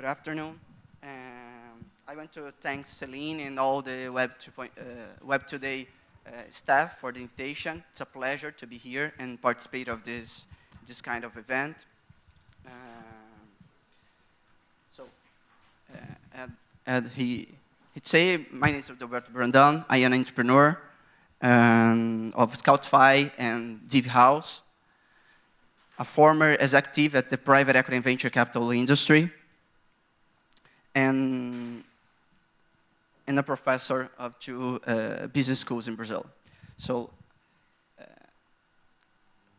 afternoon. I want to thank Celine and all the Web2day staff for the invitation. It's a pleasure to be here and participate of this kind of event. As he'd say, my name is Adalberto Brandao. I am an entrepreneur of Scoutfy and Div House, a former executive at the private equity and venture capital industry, and a professor of two business schools in Brazil. So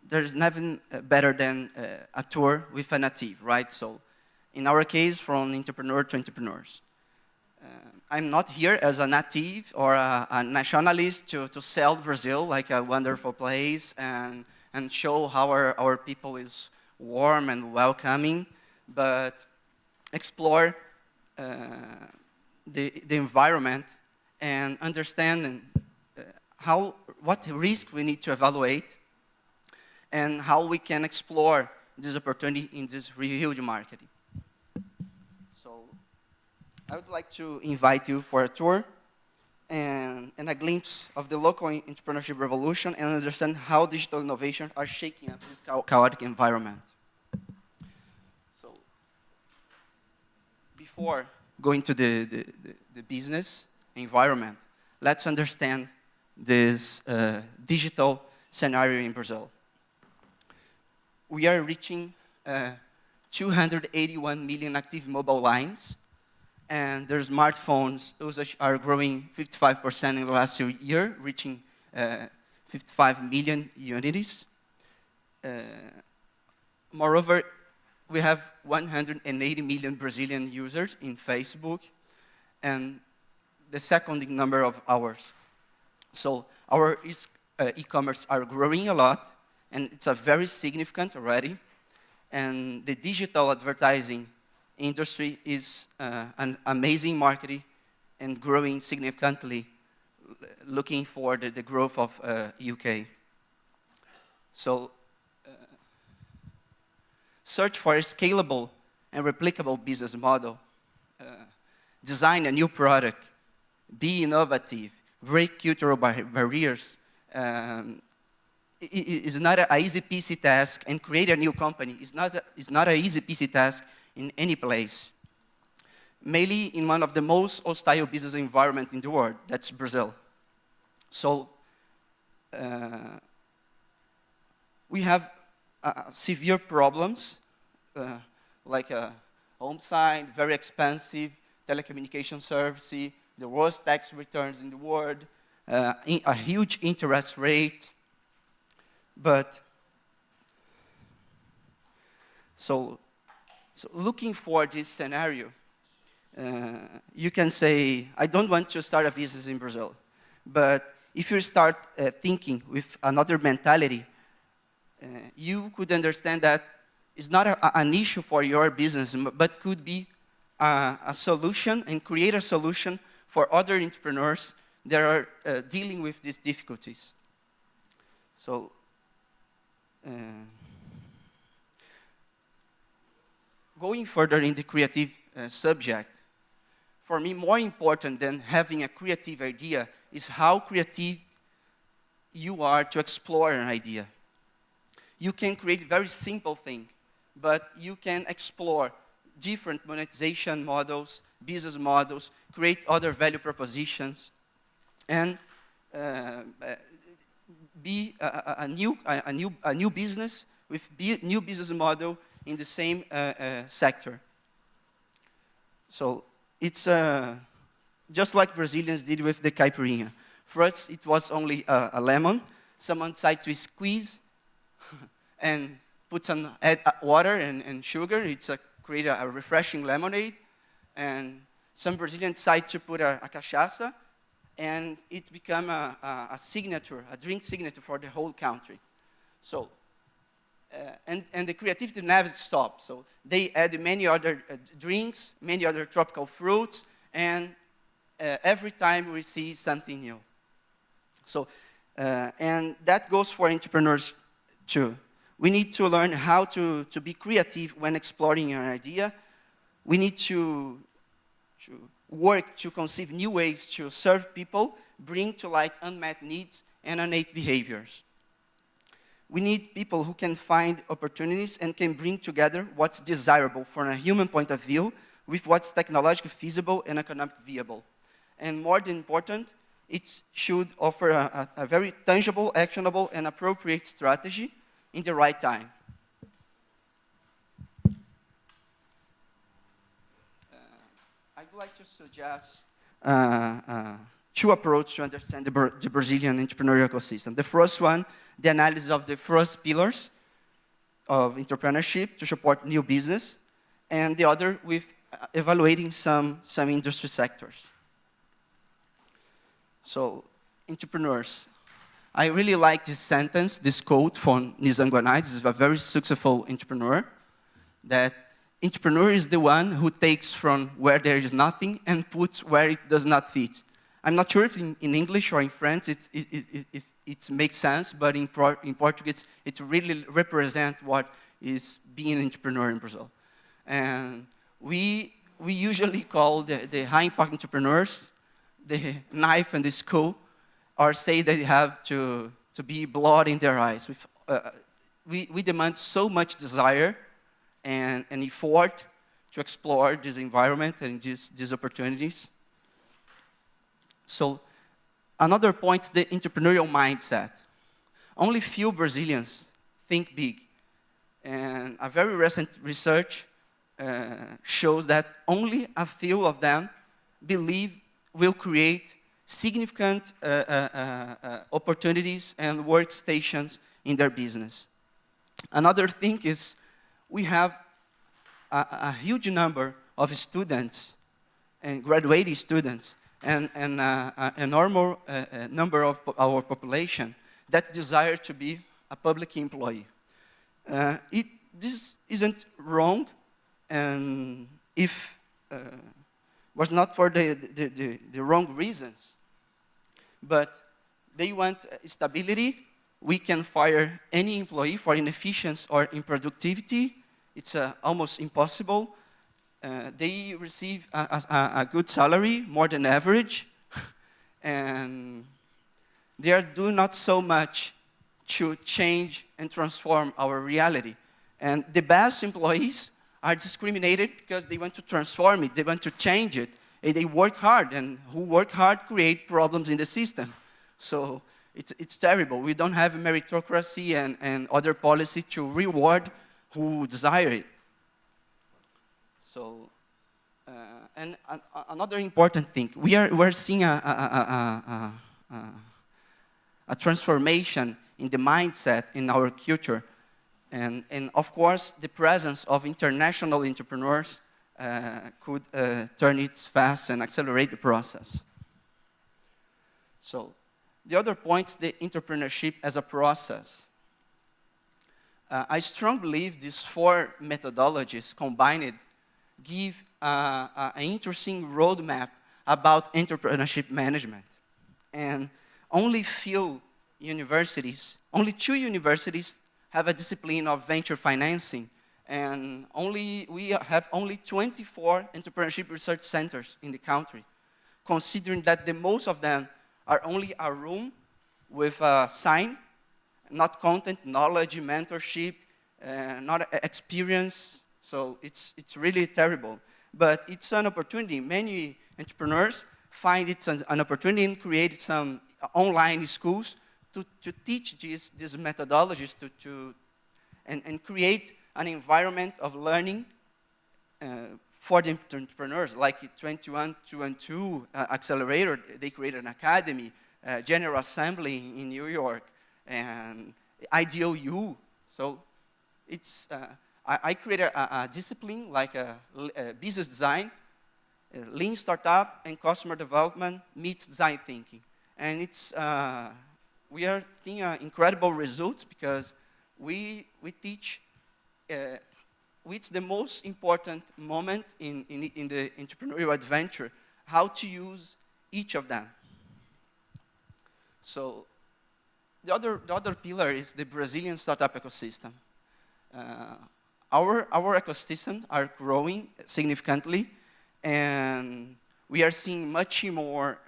there's nothing better than a tour with a native, right? So in our case, from entrepreneur to entrepreneurs. I'm not here as a native or a nationalist to sell Brazil like a wonderful place and show how our people is warm and welcoming, but explore the environment and understand what risk we need to evaluate and how we can explore this opportunity in this huge market. So I would like to invite you for a tour and a glimpse of the local entrepreneurship revolution and understand how digital innovations are shaking up this chaotic environment. So before going to the business environment, let's understand this digital scenario in Brazil. We are reaching 281 million active mobile lines, and their smartphones usage are growing 55% in the last year, reaching 55 million units. Moreover, we have 180 million Brazilian users in Facebook, and the second number of ours. So our e-commerce are growing a lot, and it's a very significant already. And the digital advertising industry is an amazing market and growing significantly, looking for the growth of UK. So search for a scalable and replicable business model, design a new product, be innovative, break cultural barriers. Is not an easy peasy task, and create a new company is not an easy peasy task in any place. Mainly in one of the most hostile business environments in the world, that's Brazil. So we have severe problems, like a home site, very expensive, telecommunication service, the worst tax returns in the world, a huge interest rate. But so looking for this scenario, you can say, I don't want to start a business in Brazil. But if you start thinking with another mentality, you could understand that it's not an issue for your business, but could be a solution and create a solution for other entrepreneurs that are dealing with these difficulties. So going further in the creative subject, for me, more important than having a creative idea is how creative you are to explore an idea. You can create a very simple thing, but you can explore different monetization models, business models, create other value propositions, and be a new business with new business model in the same sector. So it's just like Brazilians did with the caipirinha. First, it was only a lemon. Someone tried to squeeze and put some water and sugar. It's create a refreshing lemonade. And some Brazilians decided to put a cachaça, and it became a signature, a drink signature for the whole country. So, and the creativity never stopped. So they added many other drinks, many other tropical fruits, and every time we see something new. So, and that goes for entrepreneurs too. We need to learn how to be creative when exploring an idea, We need to work to conceive new ways to serve people, bring to light unmet needs and innate behaviors. We need people who can find opportunities and can bring together what's desirable from a human point of view with what's technologically feasible and economically viable. And more than important, it should offer a very tangible, actionable, and appropriate strategy in the right time. I'd like to suggest two approaches to understand the Brazilian entrepreneurial ecosystem. The first one, the analysis of the first pillars of entrepreneurship to support new business, and the other with evaluating some industry sectors. So, entrepreneurs. I really like this sentence, this quote from Nizanguanai. This is a very successful entrepreneur, that entrepreneur is the one who takes from where there is nothing and puts where it does not fit. I'm not sure if in English or in French it makes sense, but in Portuguese, it really represents what is being an entrepreneur in Brazil. And we usually call the high-impact entrepreneurs the knife and the skull, or say they have to be blood in their eyes. We demand so much desire and effort to explore this environment and these opportunities. So another point is the entrepreneurial mindset. Only few Brazilians think big. And a very recent research shows that only a few of them believe will create significant opportunities and workstations in their business. Another thing is we have a huge number of students and graduating students and a normal number of our population that desire to be a public employee. This isn't wrong, and if was not for the wrong reasons, but they want stability. We can fire any employee for inefficiency or improductivity. It's almost impossible. They receive a good salary, more than average, and they are doing not so much to change and transform our reality. And the best employees are discriminated because they want to transform it, they want to change it, and they work hard, and who work hard create problems in the system. So it's terrible. We don't have a meritocracy and other policy to reward who desire it. So, and another important thing, we're seeing a transformation in the mindset in our culture. And of course, the presence of international entrepreneurs could turn it fast and accelerate the process. So, the other point is the entrepreneurship as a process. I strongly believe these four methodologies combined give an interesting roadmap about entrepreneurship management. And only few universities, only 2 universities have a discipline of venture financing, and we have only 24 entrepreneurship research centers in the country, considering that the most of them are only a room with a sign, not content, knowledge, mentorship, not experience. So it's really terrible. But it's an opportunity. Many entrepreneurs find it's an opportunity and create some online schools to teach these methodologies and create an environment of learning for the entrepreneurs, like 21-2 Accelerator. They created an academy, General Assembly in New York, and IDOU. So it's, I created a discipline like a business design, lean startup, and customer development meets design thinking. And it's, we are seeing incredible results because we teach which the most important moment in the entrepreneurial adventure, how to use each of them. So the other pillar is the Brazilian startup ecosystem. our ecosystem are growing significantly, and we are seeing much more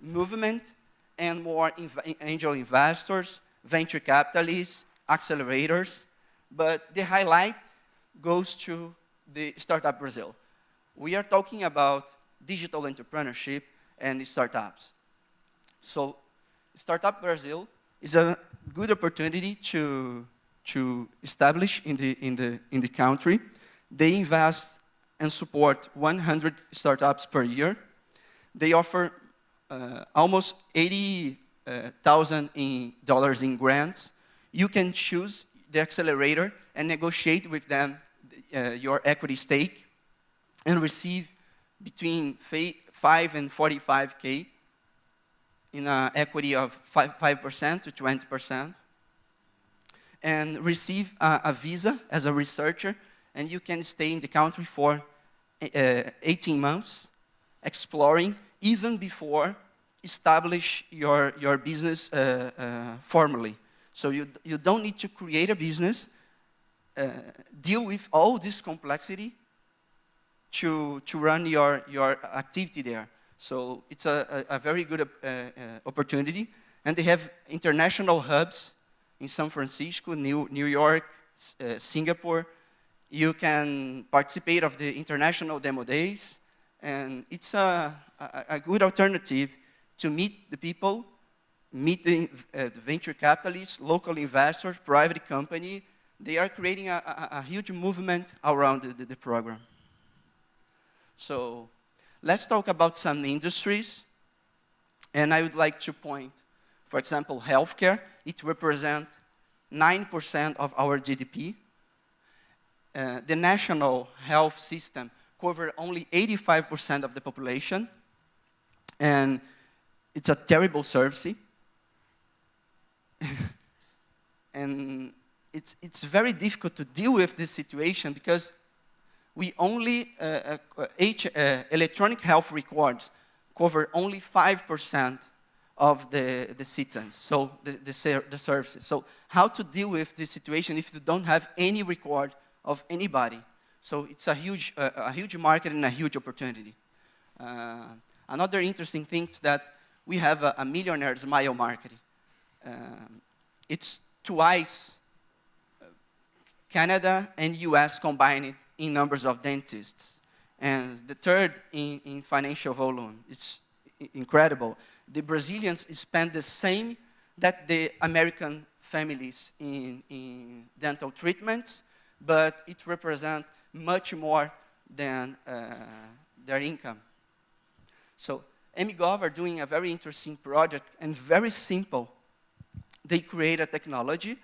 movement and more angel investors, venture capitalists, accelerators. But the highlight goes to the Startup Brazil. We are talking about digital entrepreneurship and startups. So Startup Brazil is a good opportunity to establish in the country. They invest and support 100 startups per year. They offer almost $80,000 in grants. You can choose the accelerator and negotiate with them your equity stake and receive between 5 and 45K in an equity of 5% to 20%, and receive a visa as a researcher, and you can stay in the country for 18 months, exploring, even before establish your business formally. So you don't need to create a business, deal with all this complexity to run your activity there. So it's a very good opportunity. And they have international hubs in San Francisco, New York, Singapore. You can participate of the international demo days. And it's a good alternative to meet the people, meet the venture capitalists, local investors, private company. They are creating a huge movement around the program. So let's talk about some industries. And I would like to point, for example, healthcare. It represents 9% of our GDP. The national health system covers only 85% of the population. And it's a terrible service. And it's very difficult to deal with this situation because we only, electronic health records cover only 5% of the citizens, so the services. So how to deal with this situation if you don't have any record of anybody? So it's a huge market and a huge opportunity. Another interesting thing is that we have a millionaire smile market. It's twice Canada and US combined in numbers of dentists. And the third in financial volume. It's incredible. The Brazilians spend the same that the American families in dental treatments, but it represents much more than their income. So MGov are doing a very interesting project and very simple. They create a technology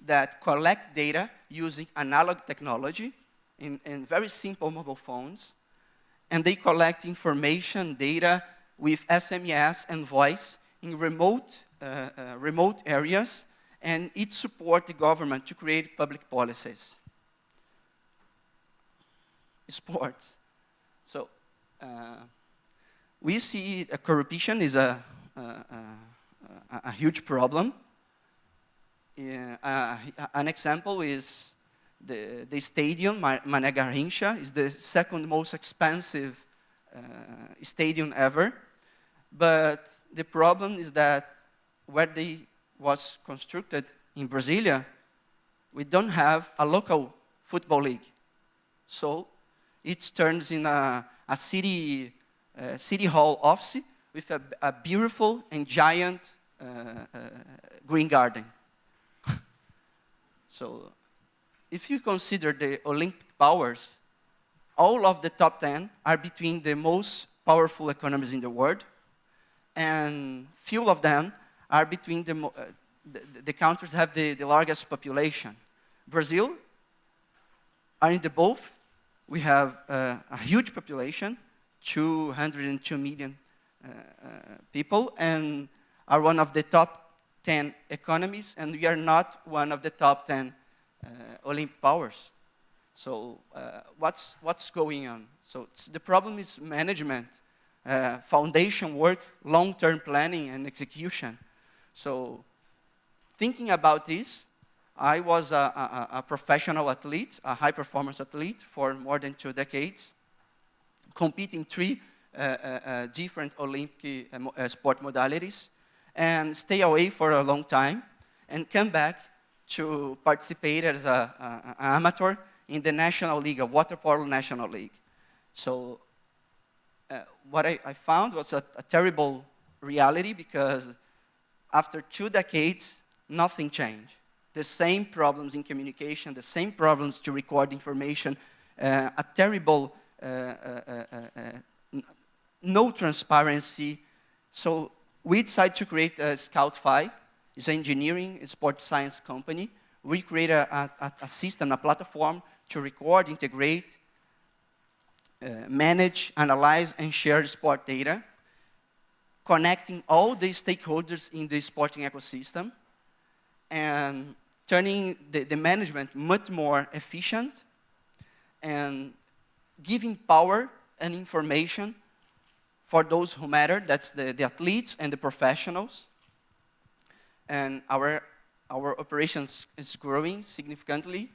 that collect data using analog technology in very simple mobile phones, and they collect information, data with SMS and voice in remote areas, and it supports the government to create public policies. Sports. So we see corruption is a huge problem. An example is the stadium, Mané Garrincha, is the second most expensive stadium ever. But the problem is that where they was constructed in Brasilia, we don't have a local football league. So it turns in a city hall office with a beautiful and giant green garden. So if you consider the Olympic powers, all of the top 10 are between the most powerful economies in the world, and few of them are between the countries that have the largest population. Brazil are in the both. We have a huge population, 202 million people, and are one of the top 10 economies, and we are not one of the top 10 Olympic powers. So what's going on? So the problem is management, foundation work, long-term planning, and execution. So thinking about this, I was a professional athlete, a high-performance athlete for more than 2 decades, competing 3 different Olympic sport modalities, and stay away for a long time, and come back to participate as an amateur in the National League, a water polo National League. So what I found was a terrible reality, because after 2 decades, nothing changed. The same problems in communication, the same problems to record information, a terrible, no transparency. So we decided to create Scoutfy. It's an engineering, sport science company. We create a system, a platform to record, integrate, manage, analyze, and share sport data, connecting all the stakeholders in the sporting ecosystem, and turning the management much more efficient, and giving power and information for those who matter. That's the athletes and the professionals. And our operations is growing significantly.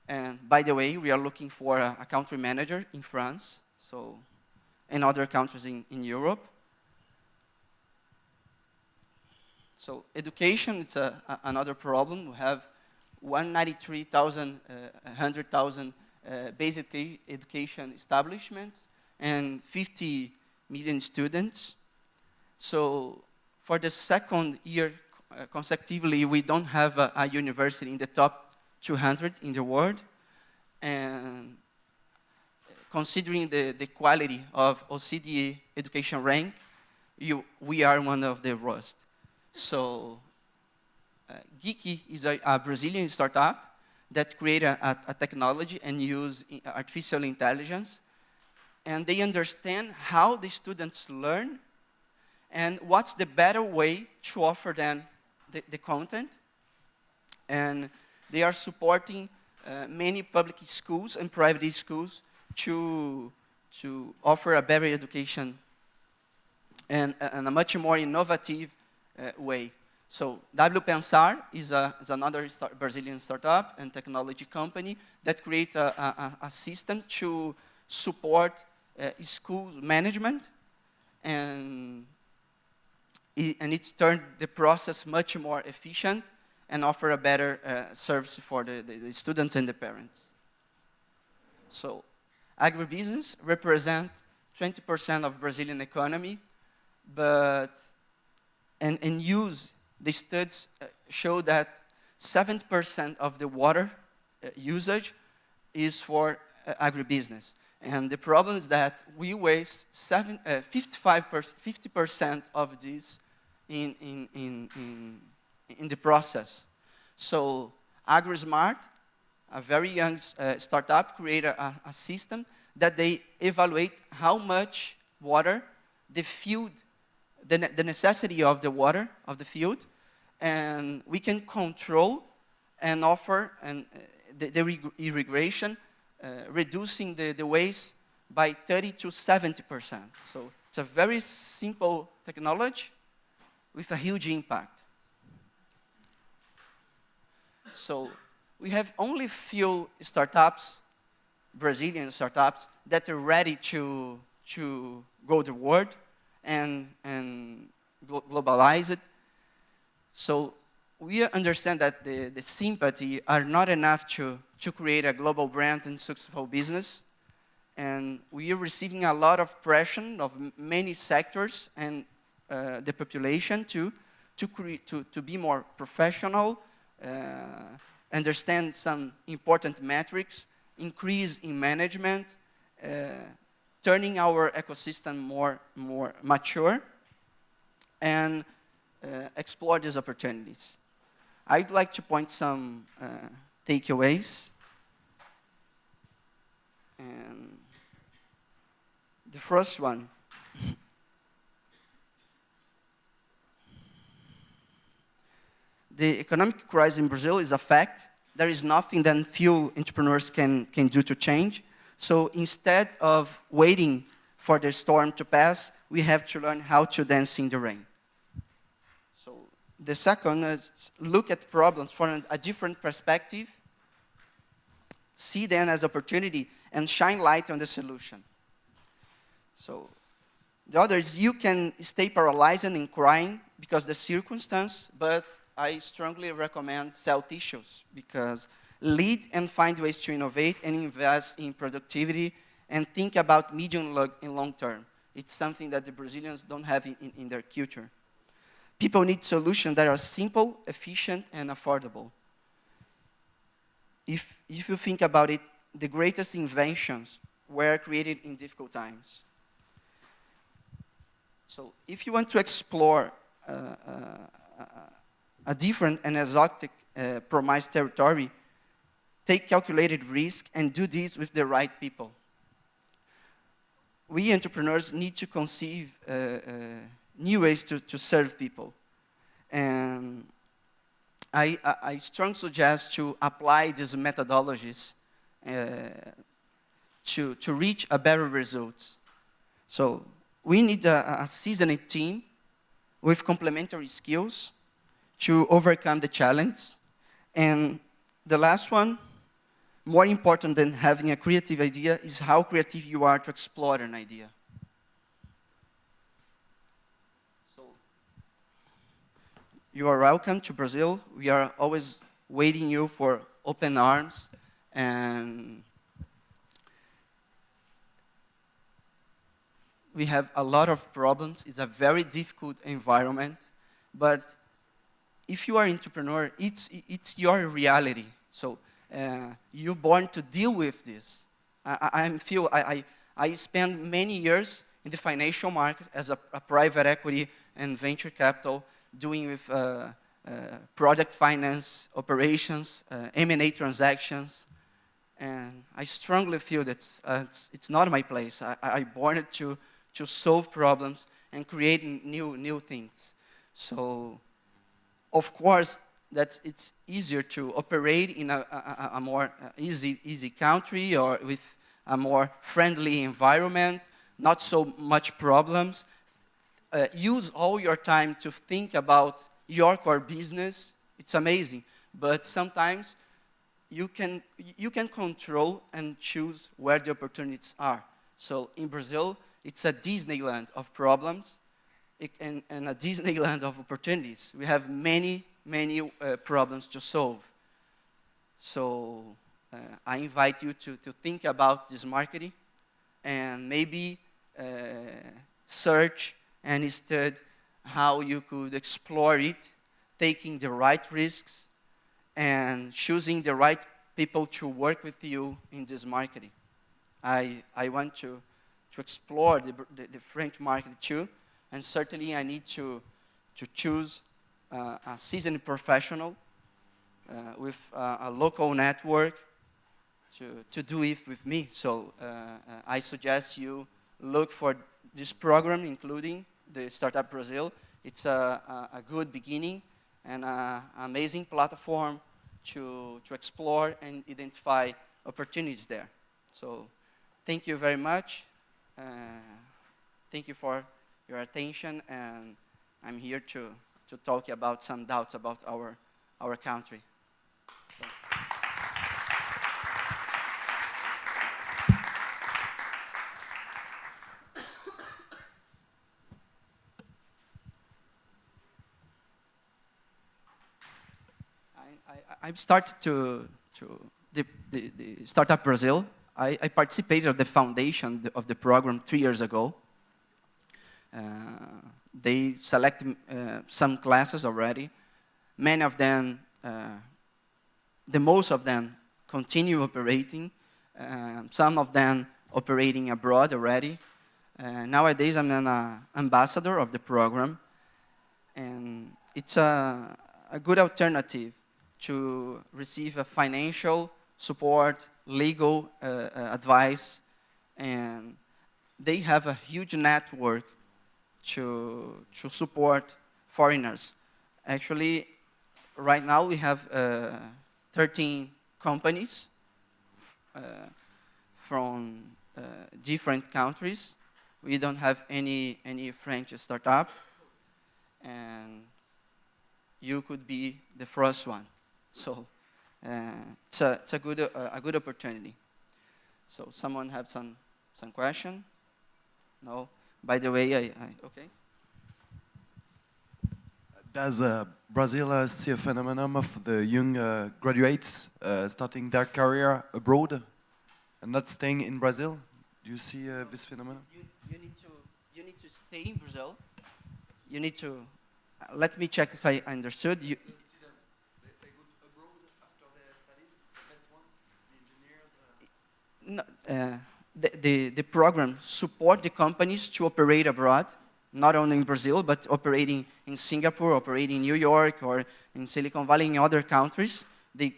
And by the way, we are looking for a country manager in France, so, and other countries in Europe. So education is another problem. We have 100,000 basic education establishments and 50 million students. So for the 2nd year consecutively, we don't have a university in the top 200 in the world. And considering the quality of OCDE education rank, we are one of the worst. So Geeky is a Brazilian startup that created a technology and use artificial intelligence. And they understand how the students learn and what's the better way to offer them the content. And they are supporting many public schools and private schools to offer a better education and a much more innovative way. So WPensar is another Brazilian startup and technology company that creates a system to support school management, and it's turned the process much more efficient and offer a better service for the students and the parents. So agribusiness represents 20% of Brazilian economy, and the studies show that 7% of the water usage is for agribusiness. And the problem is that we waste 50% of this in the process. So AgriSmart, a very young startup, created a system that they evaluate how much water the field, the necessity of the water of the field, and we can control and offer the irrigation, reducing the waste by 30 to 70%. So it's a very simple technology with a huge impact. So we have only few startups, Brazilian startups, that are ready to go the world and globalize it. So we understand that the sympathy are not enough to create a global brand and successful business. And we are receiving a lot of pressure of many sectors and the population to be more professional, understand some important metrics, increase in management, turning our ecosystem more mature, and explore these opportunities. I'd like to point some takeaways. And the first one, the economic crisis in Brazil is a fact. There is nothing that few entrepreneurs can do to change. So instead of waiting for the storm to pass, we have to learn how to dance in the rain. So The second is look at problems from a different perspective, see them as opportunity, and shine light on the solution. So the other is you can stay paralyzed and crying because of the circumstance, but I strongly recommend sell tissues because lead and find ways to innovate and invest in productivity and think about medium and long term. It's something that the Brazilians don't have in their culture. People need solutions that are simple, efficient, and affordable. If you think about it, the greatest inventions were created in difficult times. So if you want to explore a different and exotic promised territory, take calculated risk and do this with the right people. We entrepreneurs need to conceive new ways to serve people. And I strongly suggest to apply these methodologies to reach a better results. So we need a seasoned team with complementary skills to overcome the challenge. And the last one, more important than having a creative idea, is how creative you are to explore an idea. So, you are welcome to Brazil. We are always waiting you for open arms. And we have a lot of problems. It's a very difficult environment. But if you are an entrepreneur, it's your reality. So you're born to deal with this. I spent many years in the financial market as a private equity and venture capital, doing with project finance, operations, M&A transactions. And I strongly feel that it's not my place. I born to solve problems and create new things. So, of course, it's easier to operate in a more easy country or with a more friendly environment, not so much problems. Use all your time to think about your core business. It's amazing, but sometimes you can control and choose where the opportunities are. So in Brazil, it's a Disneyland of problems and a Disneyland of opportunities. We have many problems to solve. So I invite you to think about this marketing and maybe search and study how you could explore it, taking the right risks and choosing the right people to work with you in this marketing. I want to explore the French market too, and certainly I need to choose a seasoned professional with a local network to do it with me. So I suggest you look for this program, including the Startup Brazil. It's a good beginning and an amazing platform to explore and identify opportunities there. So thank you very much. Thank you for your attention, and I'm here to talk about some doubts about our country. So. I've started to the Startup Brazil. I participated in the foundation of the program 3 years ago. They selected some classes already. Many of them, the most of them, continue operating. Some of them operating abroad already. Nowadays, I'm an ambassador of the program, and it's a good alternative to receive a financial support, legal advice, and they have a huge network to support foreigners. Actually, right now we have 13 companies from different countries. We don't have any French startup, and you could be the first one. So it's a good opportunity. So someone have some question? No? By the way, okay. Does Brazil see a phenomenon of the young graduates starting their career abroad and not staying in Brazil? Do you see this phenomenon? You need to stay in Brazil. You need to. Let me check if I understood. You, The students, they go abroad after their studies. The best ones, the engineers. the program support the companies to operate abroad, not only in Brazil, but operating in Singapore, operating in New York, or in Silicon Valley, in other countries. They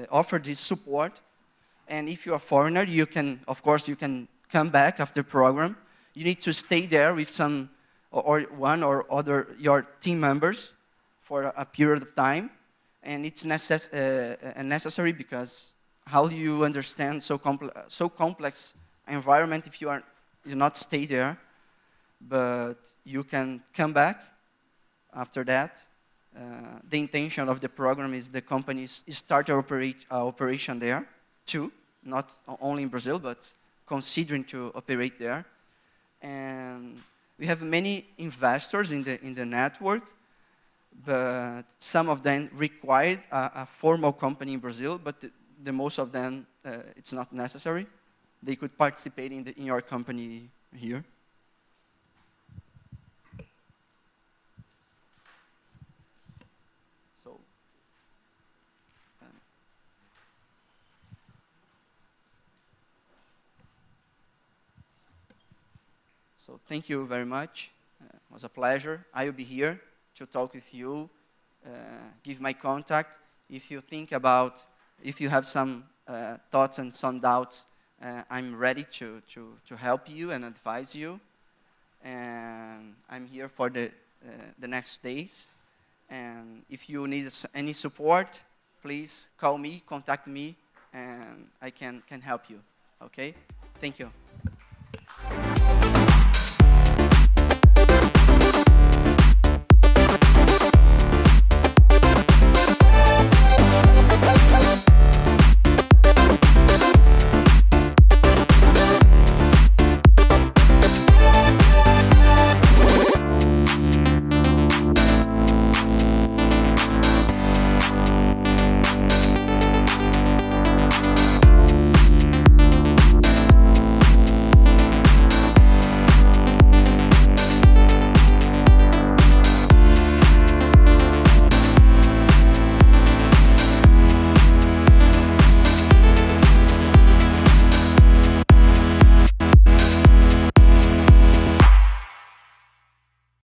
offer this support. And if you're a foreigner, you can, of course, you can come back after program. You need to stay there with some, or one or other, your team members for a period of time. And it's necessary because how do you understand so complex environment if you not stay there? But you can come back after that. The intention of the program is the companies start to operation there too, not only in Brazil, but considering to operate there. And we have many investors in the network, but some of them required a formal company in Brazil, but the most of them, it's not necessary. They could participate in your company here. So thank you very much. It was a pleasure. I will be here to talk with you, give my contact. If you think about, if you have some thoughts and some doubts, I'm ready to help you and advise you. And I'm here for the next days. And if you need any support, please call me, contact me, and I can help you. Okay? Thank you.